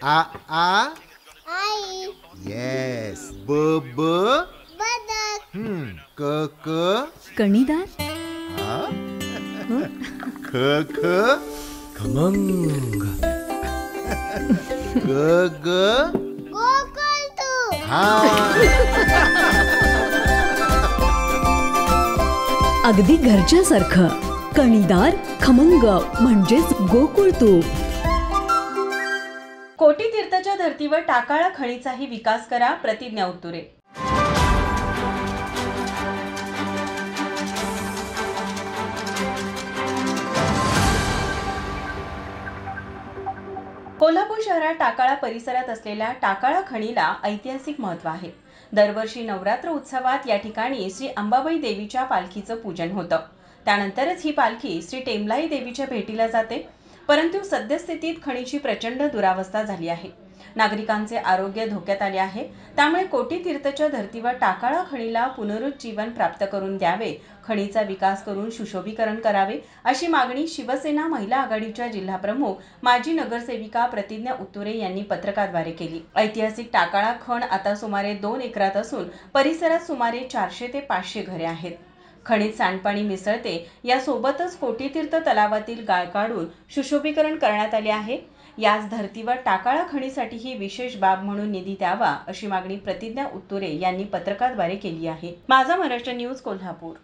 आ आ आई. Yes. ब ब बदक. क क कणीदार. हा ख ख खमंग. ग ग गोकुळ तू. हा अगदी घरच्यासारखं. कणीदार खमंग म्हणजेच गोकुळ तूप. कोटी तीर्थच्या धर्तीवर टाकाळा खणीचाही विकास करा, प्रतिज्ञा उत्तुरे. कोल्हापूर शहरात टाकाळा परिसरात असलेल्या टाकाळा खणीला ऐतिहासिक महत्त्व आहे. दरवर्षी नवरात्र उत्सवात या ठिकाणी श्री अंबाबाई देवीच्या पालखीचं पूजन होतं. त्यानंतरच ही पालखी श्री टेमलाई देवीच्या भेटीला जाते. परंतु सद्यस्थितीत खणीची प्रचंड दुरावस्था झाली आहे. नागरिकांचे आरोग्य धोक्यात आले आहे. त्यामुळे कोटी तीर्थच्या धर्तीवर टाकाळा खणीला पुनरुज्जीवन प्राप्त करून द्यावे, खणीचा विकास करून सुशोभीकरण करावे, अशी मागणी शिवसेना महिला आघाडीच्या जिल्हाप्रमुख माजी नगरसेविका प्रतिज्ञा उत्तुरे यांनी पत्रकाद्वारे केली. ऐतिहासिक टाकाळा खण आता सुमारे 2 एकरात असून परिसरात सुमारे 400 ते 500 घरे आहेत. खणीत सांडपाणी मिसळते. यासोबतच कोटीतीर्थ तलावातील गाळ काढून सुशोभीकरण करण्यात आले आहे. याच धर्तीवर टाकाळा खणीसाठी ही विशेष बाब म्हणून निधी द्यावा, अशी मागणी प्रतिज्ञा उत्तुरे यांनी पत्रकाद्वारे केली आहे. माझा महाराष्ट्र न्यूज, कोल्हापूर.